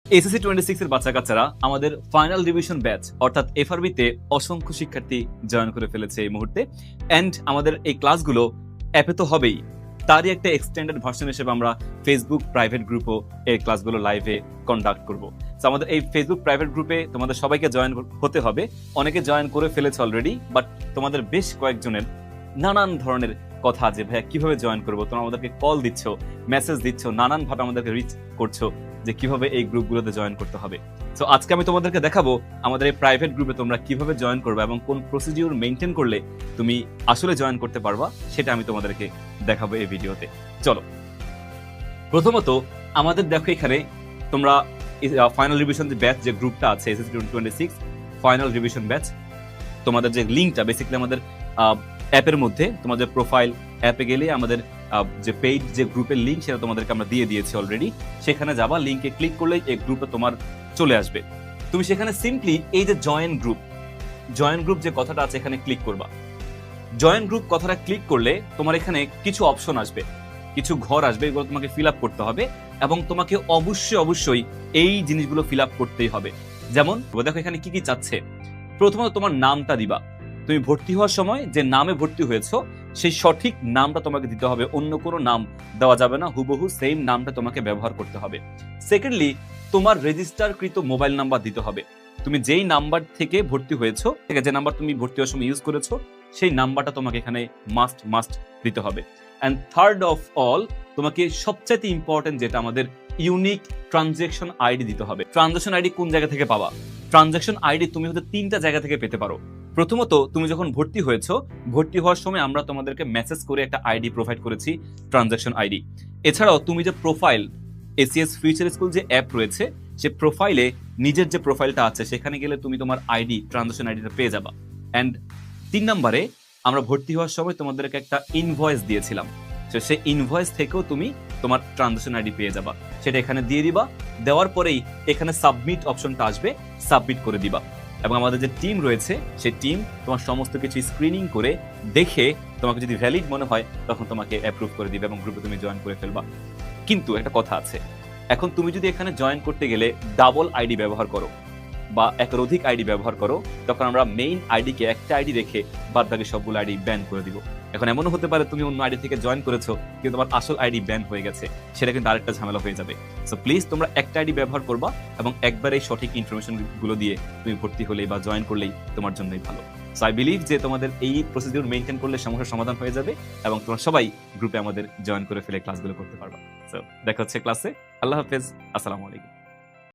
SSC 26 এর বাচ্চা কাচ্চারা আমাদের ফাইনাল রিভিশন ব্যাচ অর্থাৎ এফআরবি তে অসংখ্য শিক্ষার্থী জয়েন করে ফেলেছে এই মুহূর্তে। এন্ড আমাদের এই ক্লাসগুলো অ্যাপে তো হবেই, তারই একটা এক্সটেন্ডেড ভার্সন হিসেবে আমরা ফেসবুক প্রাইভেট গ্রুপও এই ক্লাসগুলো লাইভে কন্ডাক্ট করব। তো আমাদের এই ফেসবুক প্রাইভেট গ্রুপে তোমাদের সবাইকে জয়েন হতে হবে। অনেকে জয়েন করে ফেলেছে অলরেডি, বাট তোমাদের বেশ কয়েকজনের নানান ধরনের কথা যে ভাইয়া কিভাবে জয়েন করবো, তোমরা আমাদেরকে কল দিচ্ছ, মেসেজ দিচ্ছ, নানানভাবে আমাদেরকে রিচ করছো যে কিভাবে এই গ্রুপগুলোতে জয়েন করতে হবে। সো আজকে আমি তোমাদেরকে দেখাবো আমাদের এই প্রাইভেট গ্রুপে তোমরা কিভাবে জয়েন করবে এবং কোন প্রসিডিউর মেনটেন করলে তুমি আসলে জয়েন করতে পারবা, সেটা আমি তোমাদেরকে দেখাবো এই ভিডিওতে। চলো, প্রথমত আমাদের দেখো এখানে তোমরা ফাইনাল রিভিশন যে ব্যাচ, যে গ্রুপটা আছে এসএসসি 26 ফাইনাল রিভিশন ব্যাচ, তোমাদের যে লিঙ্কটা বেসিক্যালি আমাদের অ্যাপের মধ্যে তোমাদের প্রোফাইল অ্যাপে গেলে আমাদের যে পেইড যে গ্রুপের লিঙ্ক সেটা তোমাদেরকে আমরা দিয়ে দিয়েছি অলরেডি। সেখানে যাবা, লিঙ্কে ক্লিক করলেই এই গ্রুপে তোমার চলে আসবে। তুমি সেখানে সিম্পলি এই যে জয়েন গ্রুপ যে কথাটা আছে এখানে ক্লিক করবা। জয়েন গ্রুপ কথাটা ক্লিক করলে তোমার এখানে কিছু অপশন আসবে, কিছু ঘর আসবে, এগুলো তোমাকে ফিল আপ করতে হবে এবং তোমাকে অবশ্যই এই জিনিসগুলো ফিল আপ করতেই হবে। যেমন দেখো এখানে কি কি চাচ্ছে। প্রথমত তোমার নামটা দিবা। তুমি ভর্তি হওয়ার সময় যে নামে ভর্তি হয়েছো সেই সঠিক নামটা তোমাকে দিতে হবে, অন্য কোনো নাম দেওয়া যাবে না, হুবহু সেম নামটা তোমাকে ব্যবহার করতে হবে। সেকেন্ডলি, তোমার রেজিস্টারকৃত মোবাইল নাম্বার দিতে হবে। তুমি যেই নাম্বার থেকে ভর্তি হয়েছো, ঠিক আছে, যে নাম্বার তুমি ভর্তি হওয়ার সময় ইউজ করেছো সেই নাম্বারটা তোমাকে এখানে মাস্ট দিতে হবে। অ্যান্ড থার্ড অফ অল, তোমাকে সবচেয়ে ইম্পর্টেন্ট যেটা আমাদের ইউনিক ট্রানজ্যাকশন আইডি দিতে হবে। ট্রানজ্যাকশন আইডি কোন জায়গা থেকে পাবা? ট্রানজ্যাকশন আইডি তুমি হয়তো 3টা জায়গা থেকে পেতে পারো। প্রথমত, তুমি যখন ভর্তি হয়েছো, ভর্তি হওয়ার সময় আমরা তোমাদেরকে মেসেজ করে একটা আইডি প্রোভাইড করেছি, ট্রানজ্যাকশন আইডি। এছাড়াও তুমি যে প্রোফাইল এসিএস ফিউচার স্কুল যে অ্যাপ রয়েছে, সে প্রোফাইলে নিজের যে প্রোফাইলটা আছে সেখানে গেলে তুমি তোমার আইডি, ট্রানজ্যাকশন আইডিটা পেয়ে যাবা। অ্যান্ড 3 নম্বরে, আমরা ভর্তি হওয়ার সময় তোমাদেরকে একটা ইনভয়েস দিয়েছিলাম, তো সেই ইনভয়েস থেকেও তুমি তোমার ট্রানজ্যাকশন আইডি পেয়ে যাবা। সেটা এখানে দিয়ে দিবা। দেওয়ার পরেই এখানে সাবমিট অপশনটা আসবে, সাবমিট করে দিবা এবং আমাদের যে টিম রয়েছে সেই টিম তোমার সমস্ত কিছু স্ক্রিনিং করে দেখে তোমাকে যদি ভ্যালিড মনে হয় তখন তোমাকে অ্যাপ্রুভ করে দিবে এবং গ্রুপে তুমি জয়েন করে ফেলবা। কিন্তু একটা কথা আছে, এখন তুমি যদি এখানে জয়েন করতে গেলে ডাবল আইডি ব্যবহার করো বা একের অধিক আইডি ব্যবহার করো, তখন আমরা মেইন আইডিকে একটা আইডি রেখে বাদ বাকি সবগুলো আইডি ব্যান করে দিব। এখন এমনও হতে পারে তুমি অন্য আইডি থেকে জয়েন করেছো কিন্তু তোমার আসল আইডি ব্যান হয়ে গেছে, সেটা কিন্তু আরেকটা ঝামেলা হয়ে যাবে। সো প্লিজ তোমরা একটা আইডি ব্যবহার করবা এবং একবারেই সঠিক ইনফরমেশন গুলো দিয়ে তুমি ভর্তি হলেই বা জয়েন করলেই তোমার জন্যই ভালো। সো আই বিলিভ যে তোমাদের এই প্রসিডিউর মেইনটেইন করলে সমস্যার সমাধান হয়ে যাবে এবং তোমরা সবাই গ্রুপে আমাদের জয়েন করে ফেলে ক্লাসগুলো করতে পারবা। সো দেখা হচ্ছে ক্লাসে। আল্লাহ হাফেজ, আসসালামু আলাইকুম।